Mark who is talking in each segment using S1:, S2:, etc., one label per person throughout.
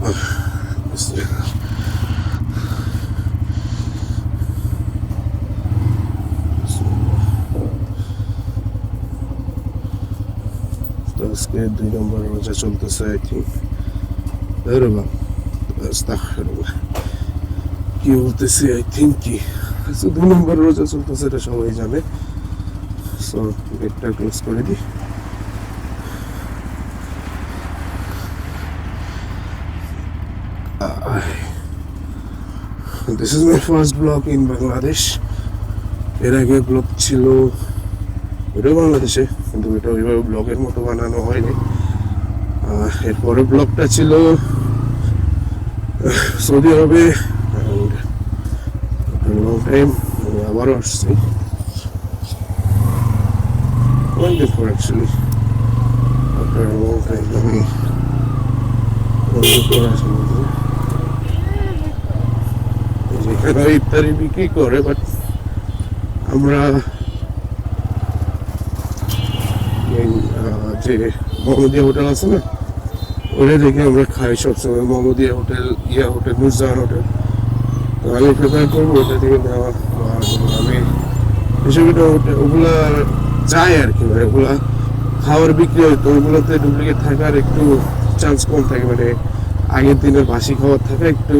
S1: আজকে 2 নম্বর রোজা চলতেছে আই থিঙ্ক। কি বলতেছি আই থিঙ্ক কি 2 নম্বর রোজা চলতেছে, এটা সবাই জানে। সো গেটটা ক্লোজ করে দিই। This is my first vlog in Bangladesh. এর আগে ব্লগ ছিল ওটাও বাংলাদেশে, কিন্তু এটা ওইভাবে ব্লগের মতো বানানো হয়নি। এরপরে ব্লগটা ছিল সৌদি আরবে, লং টাইম আবারও আসছি অনেকদিন পর অ্যাকচুয়ালি, আফটার লং টাইম আমি যেখানে ইফতারি বিক্রি করে, বাট আমরা যে মোহাম্মদিয়া হোটেল আছে না, ওটা থেকে আমরা খাই সবসময়। Mohammadia hotel, hotel, Nurjahan hotel. তো আমি প্রেফার করবো ওটা থেকে নেওয়া। আমি হিসেবে ওগুলা যাই আর কি, মানে ওগুলা খাওয়ার বিক্রি হয়, তো ওগুলোতে ডুপ্লিকেট থাকার একটু চান্স কম থাকে, মানে আগের দিনের বাসি খাবার থাকা একটু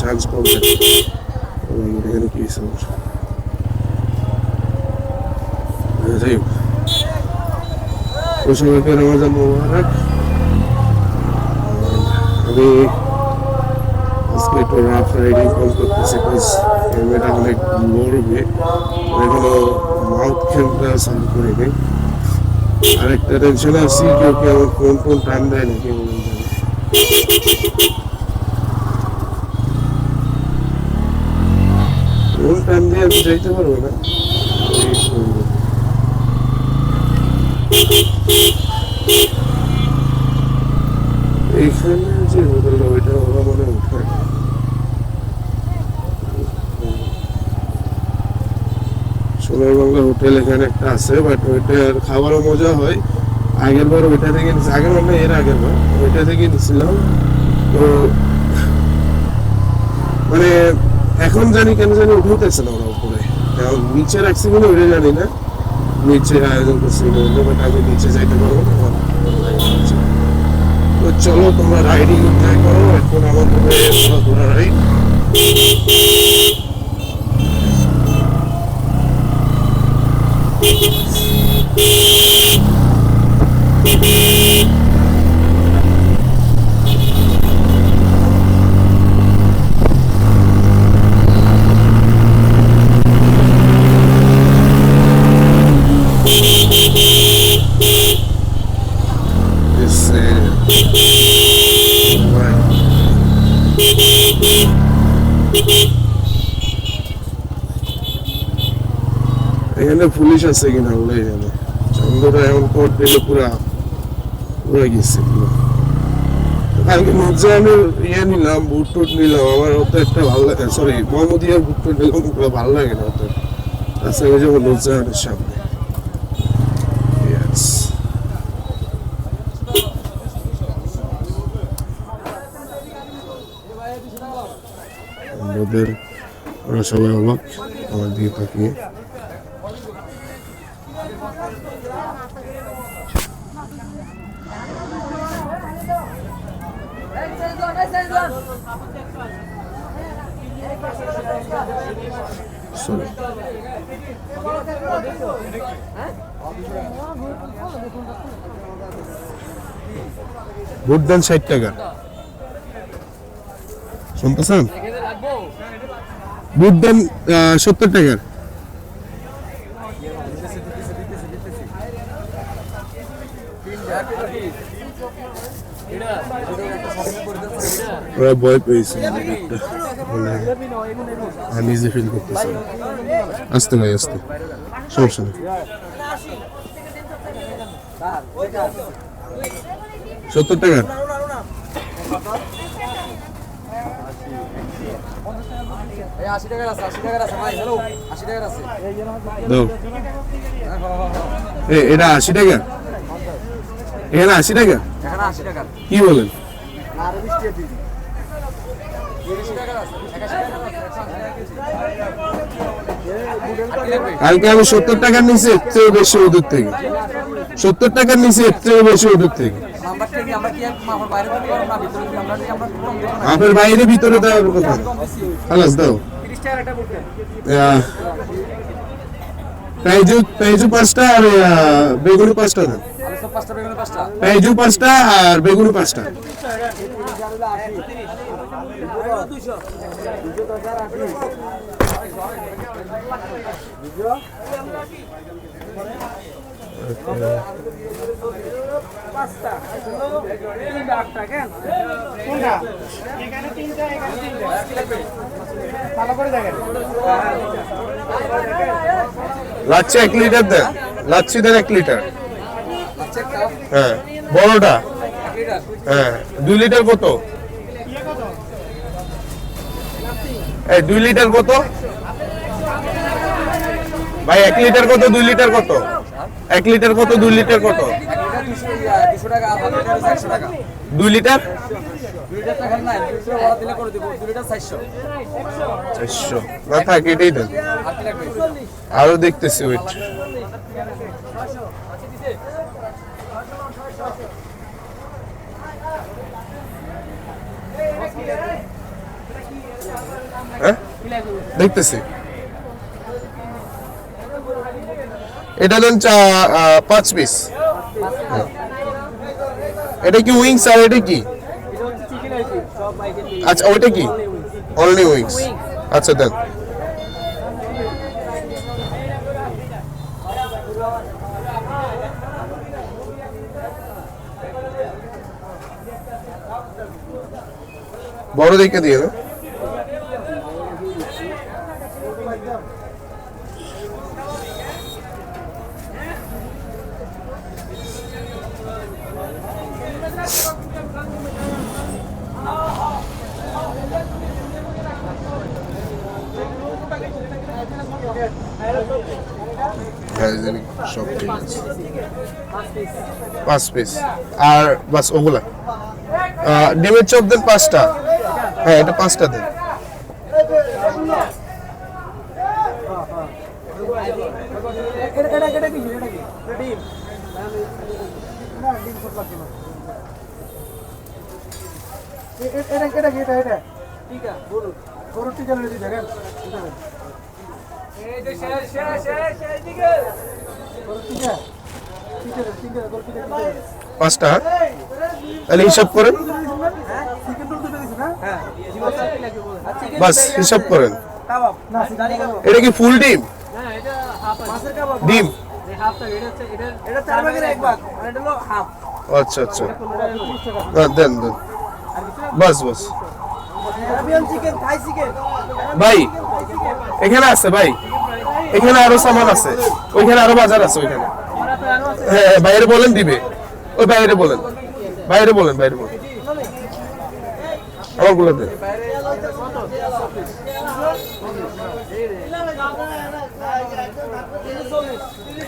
S1: চান্স কম থাকে। এখানে কি যাই হোক, সবাইকে রমজান মোবারক। আমি আজকে একটু রাফ রাইডিং কম করতেছি, বিকজ ক্যামেরা অনেক লড়বে, এখনো মাউথ ক্যামটা চালু করিনি। আরেকটা টেনশন আছি, কেউ কেউ ফোন টান দেয় নাকি বলে জানি। ফোন টান দিয়ে আমি যাইতে পারবো না। এইখানে যে হোটেলটা, ওইটা ওরা মনে উঠায় সোনার বাংলা হোটেল, এখানে একটা আছে, বাট ওইটার খাবারও মজা হয়। আগের বার ওইটা থেকে নিচ্ছি, আগের বার না এর আগের বার ওইটা থেকে নিচ্ছিলাম। তো মানে এখন জানি কেন জানি উঠতেছে না ওরা উপরে, নিচে রাখছি বলে ওইটা জানি না। নিচে আয়োজন করছি বললো, বাট আমি নিচে যাইতে পারবো না। তো চলো তোমরা রাইডিং ট্রাই করো, এখন আমার মনে ঘোরা রাইড। এখানে পুলিশ আছে কিনা বলে জানে। চন্দ্রটা এমন কোর্ট দিলে পুরা গেছে। কালকে নুরজাহানের নিলাম, বুট টুট নিলাম, আমার অত একটা ভালো লাগে, সরি মোহাম্মদিয়ার বুট টুট নিলাম, ওগুলো ভালো লাগে না অত। আচ্ছা ওই যাবো নুরজাহানের সামনে। ওরা সবাই অবাক আমার দিকে তাকিয়ে। বুট দেন 60 টাকা, শুনতেছেন? বুট দেন 70 টাকার। ওরা ভয় পেয়েছে, নিজে ফিল করতেছে। আসতে ভাই আসতে, সমস্যা নেই। 70 টাকার এটা 80 টাকা, এখানে 80 টাকা কি বলেন? কালকে আমি 70 টাকার নিচে এর চেয়ে বেশি ওদের থেকে, 70 টাকার নিচে এর চেয়ে বেশি ওদের থেকে। মাপের বাইরে ভিতরে দেওয়ার কথা। খালাস দাও। পেঁয়াজু 5টা আর বেগুনি 5টা দেন। পেঁয়াজু 5টা আর বেগুনি 5টা। লাচ্ছি 1 লিটার দেন, লাচ্ছি দেন 1 লিটার। হ্যাঁ বড়টা। হ্যাঁ 2 লিটার কত? এই 2 লিটার কত ভাই? 1 লিটার কত? 2 লিটার কত? 1 লিটার কত? 2 লিটার কত? 2 লিটার 400 না থাক, এটাই দেন। আরো দেখতেছি ওয়েট। হ্যাঁ দেখতেছি। এটা দেন 5 পিস। এটা কি উইংস আর এটা কি? আচ্ছা ওইটা কি? Only wings. আচ্ছা দেন। বড় দেখে দিয়ে না। সব ঠিক আছে। 5 পিস আর বাস ওগুলা। ডিমের চপ দেন 5টা। হ্যাঁ এটা 5টা দেন। পাঁচটা তাহলে হিসাব করেন, বাস হিসাব করেন। এটা কি ফুল ডিম? ডিম আচ্ছা আচ্ছা দেন দেন বাস বাস। ভাই এখানে আছে, ভাই এখানে আরো সামান আছে, ওইখানে আরো বাজার আছে ওইখানে। হ্যাঁ বাইরে বলেন দিবে, ওই বাইরে বলেন, বাইরে বলেন, বাইরে বলেন আমার গুলো দেন।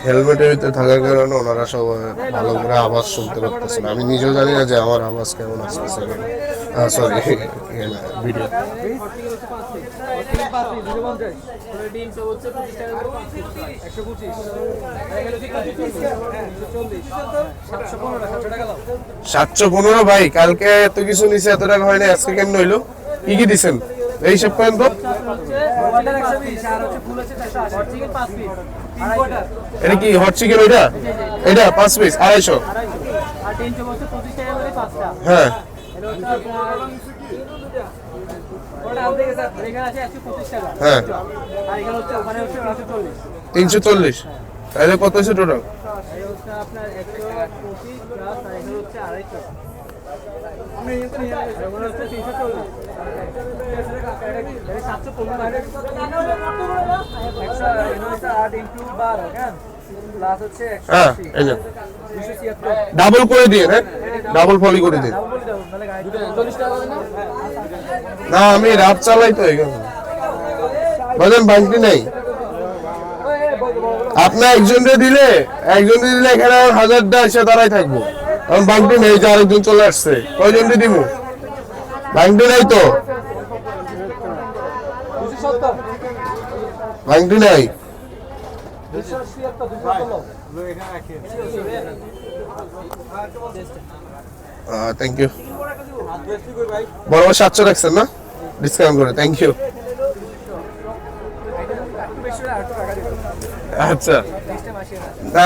S1: হেলমেটের ভিতরে থাকার কারণে ওনারা সব ভালো করে আওয়াজ শুনতে পারতেছেন। আমি নিজেও জানি না যে আমার আওয়াজ কেমন আসতেছে। সরি ভিডিও $715 ভাই। কালকে এত কিছু নিচে এত টাকা হয় না, আজকে কেমন হইলো? কি কি দিচ্ছেন এই সব করেন তো? এটা কি হট চিকেন? ওইটা এটা 5 পিস 250। হ্যাঁ হ্যাঁ 340। তাহলে কত হচ্ছে টোটাল? ডাবল করে দিয়ে, হ্যাঁ ডাবল ফলি করে দিন। না আমি রাত চালাই তো এখানে বাজান বাংটি নাই। আপনার একজনকে দিলে এখানে 1000টা এসে দাঁড়াই থাকবো, কারণ বাংটি নেই যে আরেকজন চলে আসছে। কয়জনকে দিব? ভাঙটি নাই তো, ভাঙটি নাই। Thank you. বরাবর 700 রাখছেন না, ডিসকাউন্ট করে। Thank you. আচ্ছা,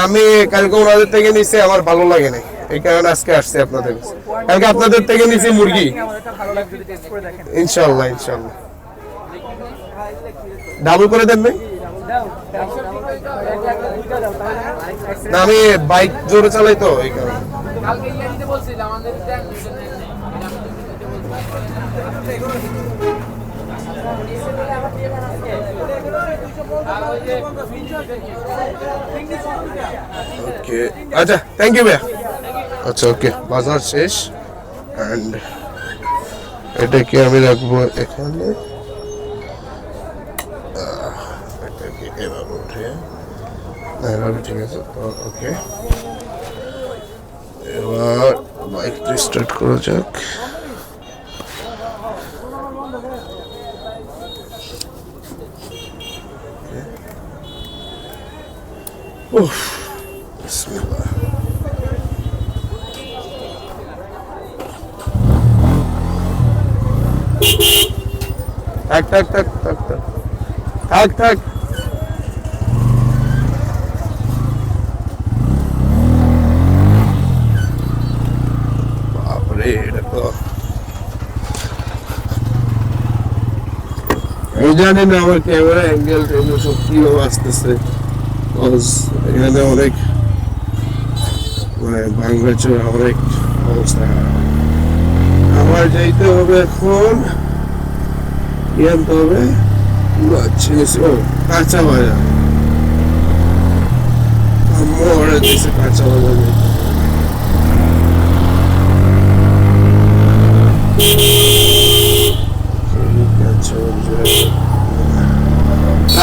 S1: আমি কালকে ওনাদের থেকে নিছি, আমার ভালো লাগে নাই, এই কারণে আজকে আসছি আপনাদের কাছে। কালকে আপনাদের থেকে নিছি মুরগি, ইনশাল্লাহ ইনশাল্লাহ। ডাবল করে দেন নাই? না, আমি বাইক জোরে চালাই তো, এই কারণে। ওকে, আচ্ছা, থ্যাংক ইউ ভাইয়া। আচ্ছা, ওকে, বাজার শেষ। অ্যান্ড এটাকে আমি রাখবো এখানে, এটাকে এভাবে উঠে, এভাবে, ঠিক আছে তো। ওকে, এবার বাইকটা স্টার্ট করা যাক। উফ, বিসমিল্লাহ। থাক থাক থাক থাক থাক থাক থাক। বাপরে, এটা তো আমি জানি না আমার ক্যামেরা অ্যাঙ্গেল টেঙ্গেল সব কিভাবে আসতেছে। এখানে অনেক মানে বাংলাদেশের অনেক অবস্থা। আমার যাইতে হবে এখন, আনতে হবে কাঁচা বাজার। আম্মু অর্ডার দিয়েছে কাঁচা বাজার যাইতে।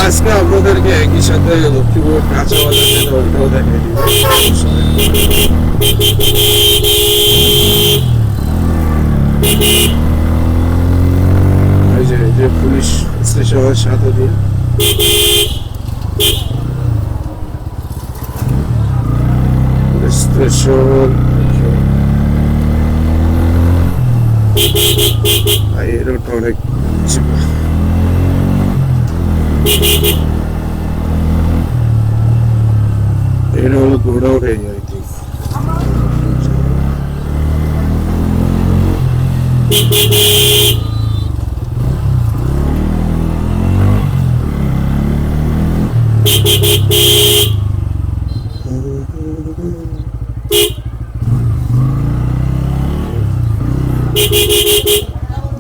S1: আজকে আপনাদেরকে একই সাথে লক্ষ্মীপুর কাঁচা বাজার যেটা ওইটাও দেখাই দিব। এই যে পুলিশ স্টেশনের সাথে দিয়ে স্টেশন, এই রোডটা অনেক চিপা। এটা হলো গোডাউন এরিয়া, আই থিঙ্ক।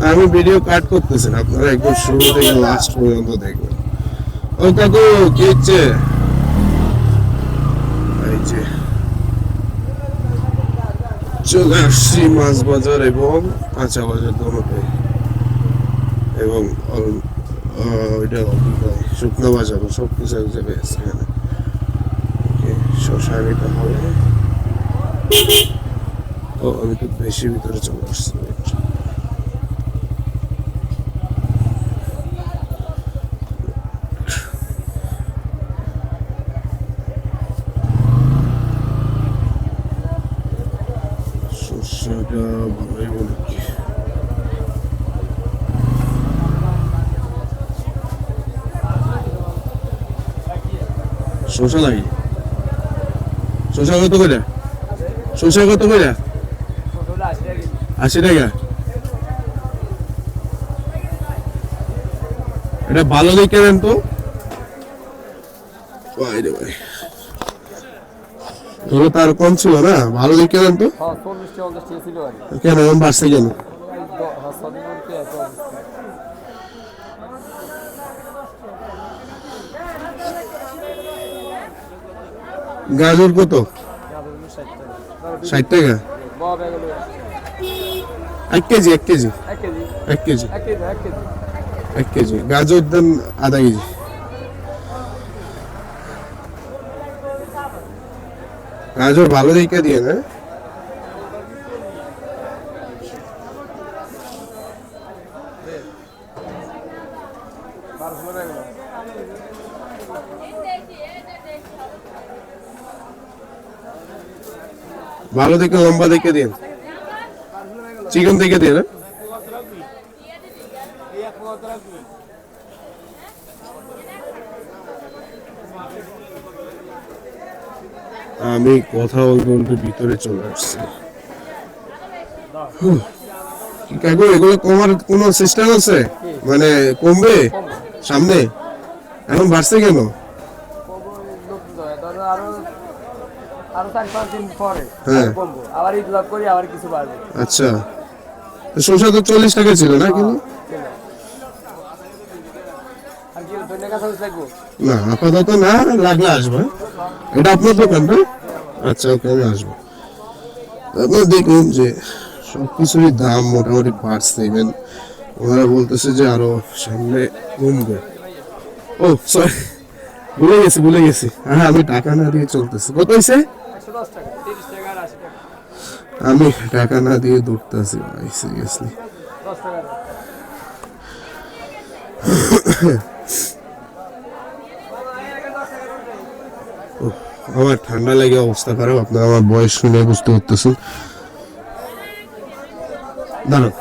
S1: আমি ভিডিও কাট করতেছি না, আপনারা একদম শুরু থেকে লাস্ট পর্যন্ত দেখবেন। ওই কাকু কি হচ্ছে? এই যে চলে আসছি মাছ বাজার এবং কাঁচা বাজার দোনোটাই, এবং ওইটা শুকনো বাজারও সব কিছু এক জায়গায় আছে এখানে। শশা নিতে হবে। ও, আমি তো বেশি ভিতরে চলে আসছি। শসাটা ভালোই বলে কি, শসা লাগে। শসা কত করে? শসা কত করে? 80 টাকা। এটা ভালো দেখে দেন তো ভাই রে ভাই, ধরো তার কম ছিল না, ভালো দেখে দেন তো। কেন এরকম বাড়ছে কেন? গাজর কত? 60 টাকা। 1 কেজি 1 কেজি 1 কেজি 1 কেজি গাজর দেন, আধা কেজি। গাজর ভালো দেখে দিয়ে না। ভালো দেখে লম্বা দেখে দিন, চিকেন দেখে দিন। আমি কথা বলতে বলতে ভিতরে চলে আসছি। কাকু এগুলো কমার কোনো সিস্টেম আছে? মানে কমবে সামনে? এখন বাড়ছে কেন? আচ্ছা, শসা তো 40 টাকা ছিল না কিন্তু? না আপাতত না, লাগলে আসবো। এটা আপনার দোকান না? আচ্ছা ওকে, আমি আসবো। আপনার দেখুন যে সবকিছুরই দাম মোটামুটি বাড়ছে, ইভেন ওনারা বলতেছে যে আরো সামনে কমবে। ও সরি, ভুলে গেছি। হ্যাঁ, আমি টাকা না দিয়ে চলতেছি। কত হয়েছে? আমি টাকা না দিয়ে দৌড়তেছি ভাই, সিরিয়াসলি। আমার ঠান্ডা লেগে অবস্থা খারাপ, আপনারা আমার বয়স শুনে বুঝতে পারতেছেন। দাঁড়ান,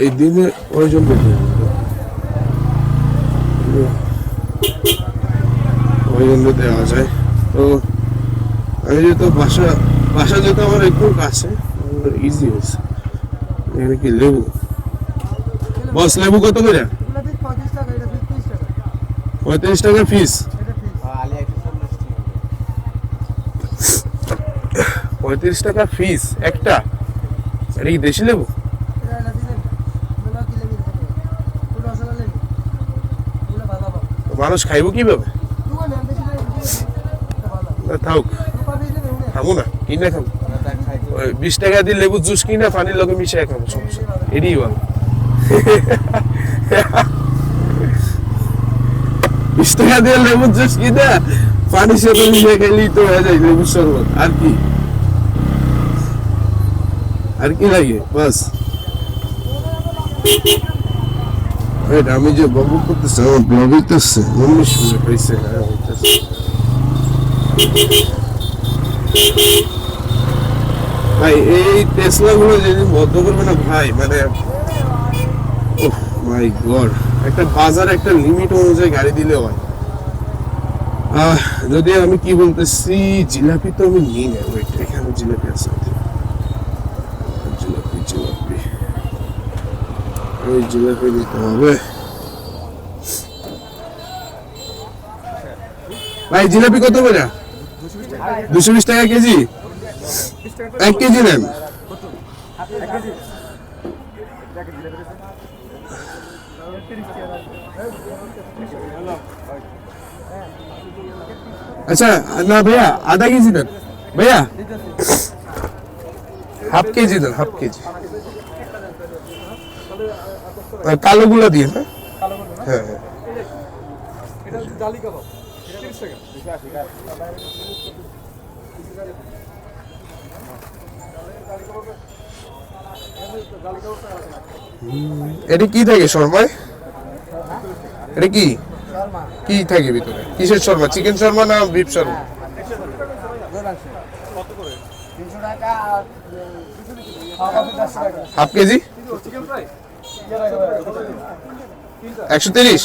S1: এই দিনে কয়জন দেওয়া যায়? তো আমি যেহেতু বাসা যেহেতু আমার একটু কাছে, ইজি হয়েছে। এখানে কি লেবু? বস লেবু কত করে? 35 টাকা পিস। 35 টাকা পিস একটা? এটা কি দেশি লেবু? মানুষ খাইব কিভাবে? থাক, খাবো না, কিনে খাবো। 20 টাকা দিয়ে লেবু জুস কিনা পানির লগে মিশিয়ে খাবো, সমস্যা এটাই ভালো। 20 টাকা দিয়ে লেবু জুস কিনা পানির সাথে মিশিয়ে খেলেই তো হয়ে যায় লেবুর শরবত। আর কি লাগে বাস। আমি যে বকবক করতেছি, আমার ব্লগ হইতেছে, মনে শুনে পাইছে। ভাই এই টেসলা গুলো যেদিন বন্ধ করবে না ভাই, মানে মাই গড, একটা বাজার একটা লিমিট অনুযায়ী গাড়ি দিলে হয়। যদি আমি কি বলতেছি, জিলাপি তো আমি নিই না। এখানে জিলাপি আছে, ওই জিলাপি দিতে হবে। ভাই জিলাপি কত করে? 220 টাকা কেজি। 1 কেজি নেন। আচ্ছা না ভাইয়া, আধা কেজি দেন ভাইয়া, হাফ কেজি দেন, হাফ কেজি। কালো গুলা দিয়ে না? হ্যাঁ হ্যাঁ। এটা কি থাকে শর্মায়? এটা কি কি থাকে ভিতরে? কিসের শর্মা? চিকেন শর্মা না beef Sharma? Half KG 130।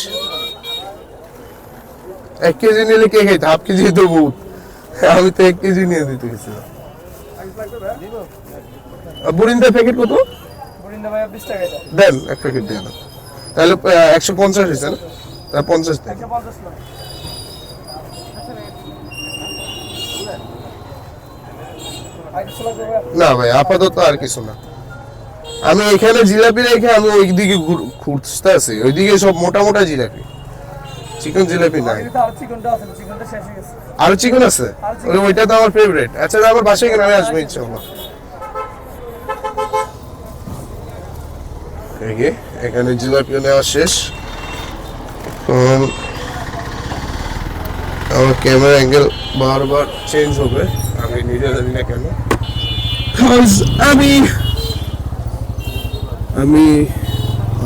S1: 1 KG নিলে কে খাইতে? হাফ কেজি তো বহুত। আমি তো 1 কেজি নিয়ে দিতে গেছিলাম। বুরিন্দা প্যাকেট কত? দেন 1 প্যাকেট দেন। তাহলে 150 হয়েছে না? 50 দেন। না ভাই আপাতত আর কিছু না। আমি এখানে জিলাপি রেখে আমি ওইদিকে খুঁজতে আছি, ওইদিকে সব মোটা মোটা জিলাপি, চিকেন জিলাপি নাই। আরো চিকেন আছে? ওইটা তো আমার ফেভারিট। আচ্ছা আমার বাসায় গেলে আমি আসবো ইনশাআল্লাহ। এখানে জিলাপি নেওয়া শেষ। আমার ক্যামেরা অ্যাঙ্গেল বারবার চেঞ্জ হবে, আমি নিজে জানি না কেন। Cause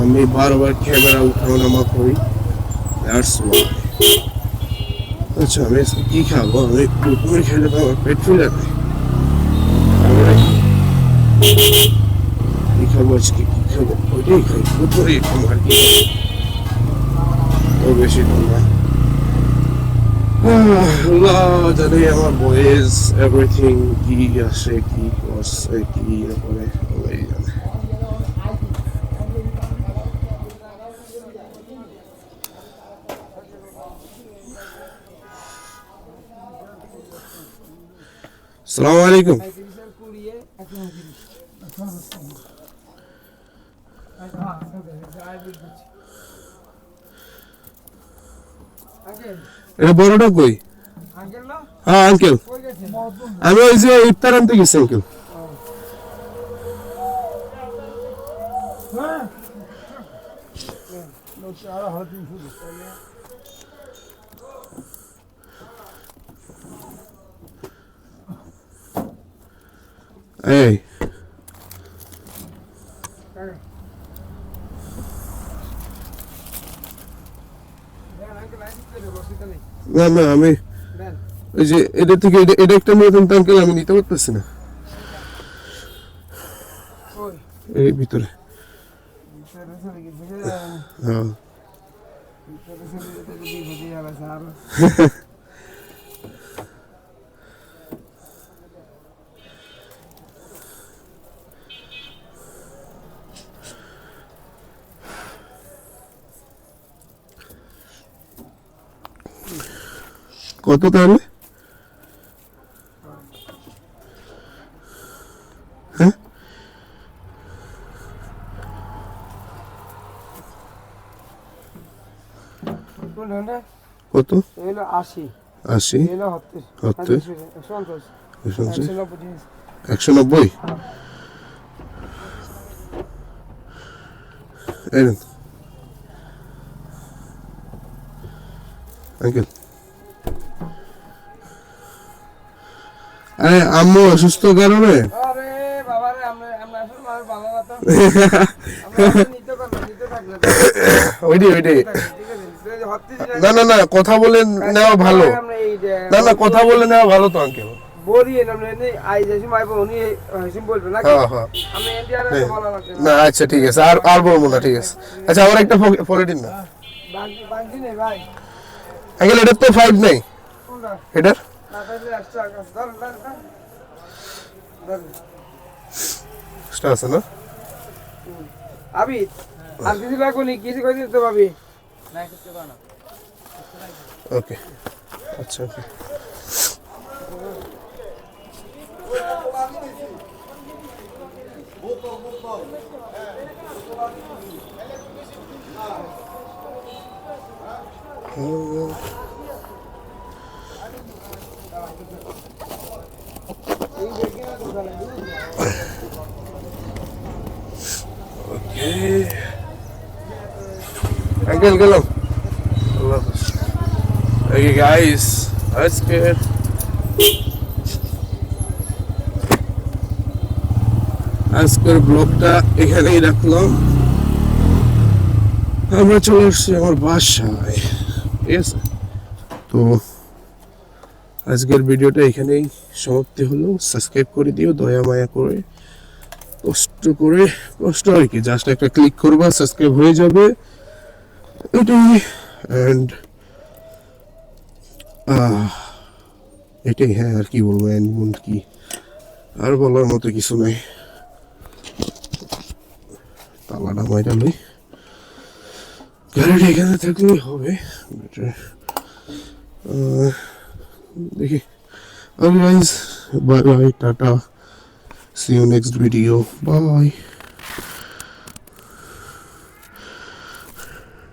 S1: আমি বারবার ক্যামেরা উঠানামা করি, দ্যাটস ওয়াই। আচ্ছা আমি আজকে কি খাবো? আমি কুকুর খেলে তো আমার পেট ফুলে যায়। কি খাবো আজকে, কি খাবো? ওইটাই খাই, কুকুরই খাবো আর কি। ও বেশি না। আল্লাহ জানে আমার বয়েস এভরিথিং কি আসে, কি করছে, কি করে ওই জানে। আসসালামু আলাইকুম। এটা বড়টা কই? হ্যাঁ আঙ্কেল, আমি ওই যে ইফতার আনতে গেছি আঙ্কেল। এই না না, আমি ওই যে এটা থেকে এটা একটা নিয়ে দেন আঙ্কেল, আমি নিতে পারতেছি না। এই ভিতরে হ্যাঁ কত তাহলে? হ্যাঁ কত? 80 190। আঙ্কেল আরে আম্মু অসুস্থ কারণে ওইটাই না না না, কথা বলে নেওয়া ভালো। না না, কথা বলে নেওয়া ভালো তো আঙ্কেল। না আচ্ছা ঠিক আছে, আর বলবো না, ঠিক আছে। আচ্ছা আমার একটা পরে দিন না আঙ্কেল, এটার তো 5 নাই, এটার আছে না?
S2: আবি আর কিছু লাগবে নি, কিছু কই দিতে পাবি না, কিছু করব না।
S1: ওকে আচ্ছা ওকে। আঙ্কেল গেলাম। Okay guys, আজকের ব্লগটা এখানেই রাখলাম। আমরা চলে আসছি আমার বাসায়, ঠিক আছে? তো আজকের ভিডিওটা এখানেই সমাপ্তি হলো। সাবস্ক্রাইব করে দিও দয়া মায়া করে, কষ্ট আর কি, জাস্ট একটা ক্লিক করবা, সাবস্ক্রাইব হয়ে যাবে এটাই। অ্যান্ড এটাই, হ্যাঁ আর কি বলবো, এমন কি আর বলার মতো কিছু নাই। তালাটা মাইরা লই, গাড়িটা এখানে থাকলেই হবে। দেখি, otherwise bye bye, tata, see you next video, bye.